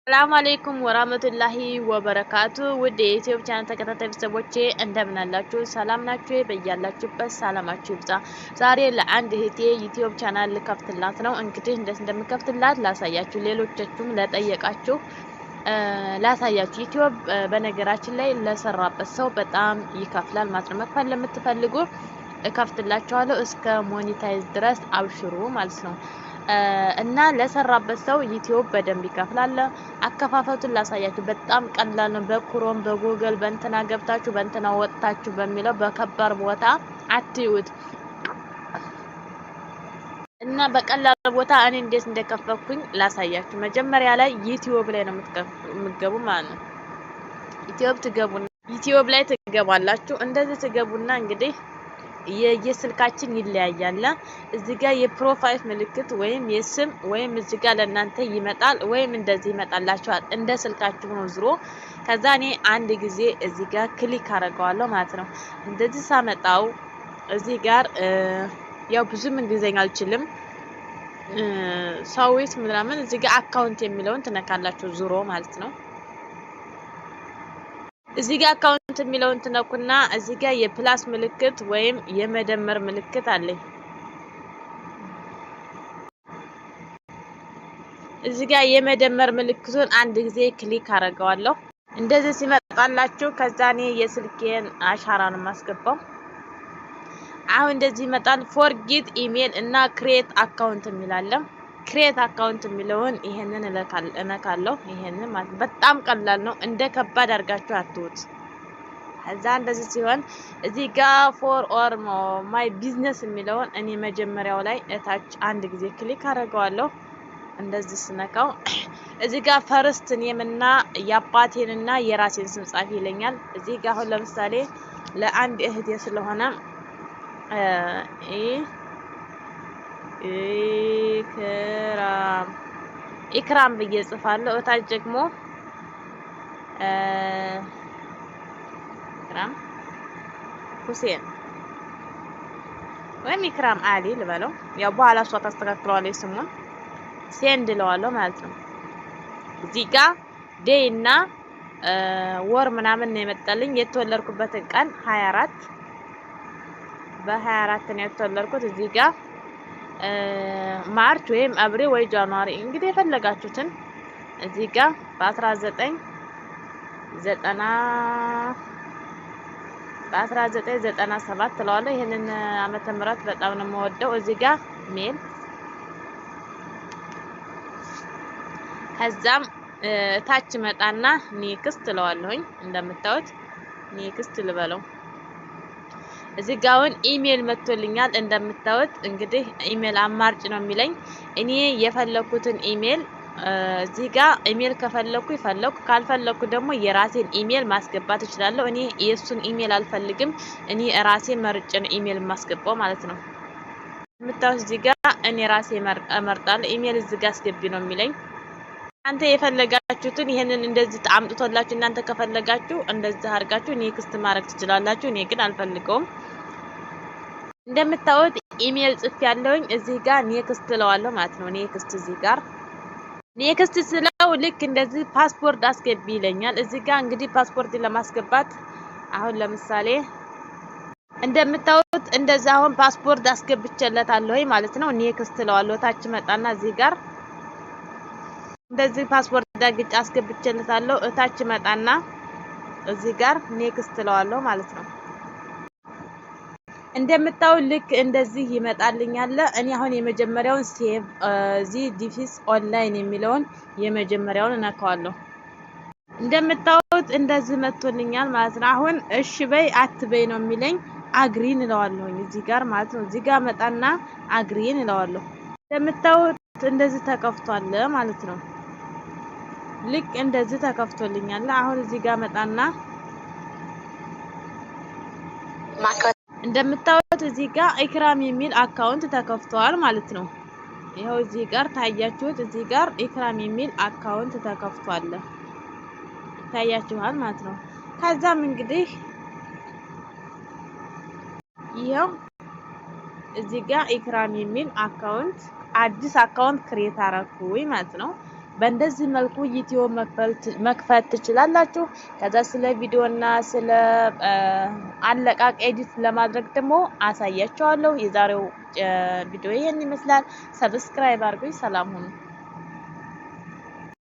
ሰላም አለይኩም ወራህመቱላሂ ወበረካቱ ውድ የዩቲዩብ ቻናል ተከታታይ ቤተሰቦቼ እንደምን አላችሁ? ሰላም ናችሁ? በያላችሁበት ሰላማችሁ ይብዛ። ዛሬ ለአንድ እህቴ ዩቲዩብ ቻናል ልከፍትላት ነው። እንግዲህ እንዴት እንደምከፍትላት ላሳያችሁ፣ ሌሎቻችሁም ለጠየቃችሁ ላሳያችሁ። ዩቲዩብ በነገራችን ላይ ለሰራበት ሰው በጣም ይከፍላል ማለት ነው። መክፈል ለምትፈልጉ እከፍትላችኋለሁ እስከ ሞኔታይዝ ድረስ አብሽሩ ማለት ነው። እና ለሰራበት ሰው ዩቲዩብ በደንብ ይከፍላል። አከፋፈቱን ላሳያችሁ። በጣም ቀላል ነው። በክሮም በጉግል በእንትና ገብታችሁ በእንትና ወጣችሁ በሚለው በከባድ ቦታ አትዩት እና በቀላል ቦታ እኔ እንዴት እንደከፈኩኝ ላሳያችሁ። መጀመሪያ ላይ ዩቲዩብ ላይ ነው የምትገቡ ማለት ነው። ዩቲዩብ ላይ ትገባላችሁ። እንደዚህ ትገቡና እንግዲህ የስልካችን ይለያያል። እዚህ ጋር የፕሮፋይል ምልክት ወይም የስም ወይም እዚህ ጋር ለእናንተ ይመጣል ወይም እንደዚህ ይመጣላችኋል። እንደ ስልካችሁ ነው ዝሮ። ከዛ እኔ አንድ ጊዜ እዚህ ጋር ክሊክ አደርገዋለሁ ማለት ነው። እንደዚህ ሳመጣው እዚህ ጋር ያው ብዙም እንግሊዘኛ አልችልም ሰዊት ምናምን እዚህ ጋር አካውንት የሚለውን ትነካላችሁ ዙሮ ማለት ነው። እዚህ ጋር አካውንት የሚለውን ትነኩና እዚህ ጋር የፕላስ ምልክት ወይም የመደመር ምልክት አለኝ። እዚህ ጋር የመደመር ምልክቱን አንድ ጊዜ ክሊክ አደርገዋለሁ። እንደዚህ ሲመጣላችሁ ከዛ እኔ የስልኬን አሻራ ነው የማስገባው። አሁን እንደዚህ ይመጣል። ፎርጌት ኢሜል እና ክሬት አካውንት የሚላለም ክሬት አካውንት የሚለውን ይሄንን እነካለሁ። ይሄንን ማለት በጣም ቀላል ነው። እንደ ከባድ አድርጋችሁ አትውት። እዛ እንደዚህ ሲሆን እዚህ ጋር ፎር ኦር ማይ ቢዝነስ የሚለውን እኔ መጀመሪያው ላይ እታች አንድ ጊዜ ክሊክ አደርገዋለሁ። እንደዚህ ስነካው እዚህ ጋር ፈርስት ኔም እና የአባቴንና የራሴን ስም ጻፊ ይለኛል። እዚህ ጋር አሁን ለምሳሌ ለአንድ እህቴ ስለሆነ ኢክራም ብዬ ጽፋለሁ። እታች ደግሞ ኢክራም ሁሴን ወይም ኢክራም አሊ ልበለው። ያው በኋላ እሷ ታስተካክለዋለች ስሙን። ሴንድ እለዋለሁ ማለት ነው። እዚህ ጋር ዴይ እና ወር ምናምን ነው የመጣልኝ። የተወለድኩበትን ቀን 24 በ24 ነው የተወለድኩት። እዚህ ጋር ማርች ወይም አብሬል ወይ ጃንዋሪ እንግዲህ የፈለጋችሁትን እዚህ ጋር በ1997 ትለዋለሁ። ይሄንን ዓመተ ምህረት በጣም ነው የምወደው። እዚህ ጋር ሜል ከዛም ታች መጣና ኔክስት ትለዋለሁኝ። እንደምታዩት ኔክስት ልበለው። እዚህ ጋር አሁን ኢሜል መጥቶልኛል። እንደምታዩት እንግዲህ ኢሜል አማርጭ ነው የሚለኝ። እኔ የፈለኩትን ኢሜል እዚህ ጋር ኢሜል ከፈለኩ ካልፈለኩ ደግሞ የራሴን ኢሜል ማስገባት እችላለሁ። እኔ የሱን ኢሜል አልፈልግም። እኔ ራሴ መርጬ ነው ኢሜል ማስገባው ማለት ነው። የምታዩት እዚህ ጋር እኔ ራሴ እመርጣለሁ። ኢሜል እዚህ ጋር አስገቢ ነው የሚለኝ። እናንተ የፈለጋችሁትን ይሄንን እንደዚህ አምጥቶላችሁ እናንተ ከፈለጋችሁ እንደዚህ አድርጋችሁ ኔክስት ማድረግ ትችላላችሁ። እኔ ግን አልፈልገውም። እንደምታዩት ኢሜል ጽፍ ያለውኝ እዚህ ጋር ኔክስት እለዋለሁ ማለት ነው። ኔክስት እዚህ ጋር ኔክስት ስለው ልክ እንደዚህ ፓስፖርት አስገቢ ይለኛል። እዚህ ጋር እንግዲህ ፓስፖርት ለማስገባት አሁን ለምሳሌ እንደምታዩት እንደዛ አሁን ፓስፖርት አስገብቼለታለሁ ማለት ነው። ኔክስት እለዋለሁ። ታች መጣና እዚህ ጋር እንደዚህ ፓስፖርት ዳግጭ አስገብቼለታለሁ። እታች መጣና እዚህ ጋር ኔክስት እለዋለሁ ማለት ነው። እንደምታው ልክ እንደዚህ ይመጣልኛል። እኔ አሁን የመጀመሪያውን ሴቭ እዚህ ዲፊስ ኦንላይን የሚለውን የመጀመሪያውን እነካዋለሁ። እንደምታውት እንደዚህ መጥቶልኛል ማለት ነው። አሁን እሺ በይ አትበይ ነው የሚለኝ። አግሪን እለዋለሁ እዚህ ጋር ማለት ነው። እዚህ ጋር መጣና አግሪን እለዋለሁ። እንደምታውት እንደዚህ ተከፍቷል ማለት ነው። ልክ እንደዚህ ተከፍቶልኛል። አሁን እዚህ ጋር መጣና እንደምታዩት እዚህ ጋር ኢክራም የሚል አካውንት ተከፍቷል ማለት ነው። ይሄው እዚህ ጋር ታያችሁት። እዚህ ጋር ኢክራም የሚል አካውንት ተከፍቷል ታያችኋል ማለት ነው። ከዛም እንግዲህ ይሄው እዚህ ጋር ኢክራም የሚል አካውንት አዲስ አካውንት ክሬት አረኩኝ ማለት ነው። በእንደዚህ መልኩ ዩቲዩብ መክፈት ትችላላችሁ። ከዛ ስለ ቪዲዮና ስለ አለቃቅ ኤዲት ለማድረግ ደግሞ አሳያችኋለሁ። የዛሬው ቪዲዮ ይሄን ይመስላል። ሰብስክራይብ አድርጉኝ። ሰላም ሁኑ።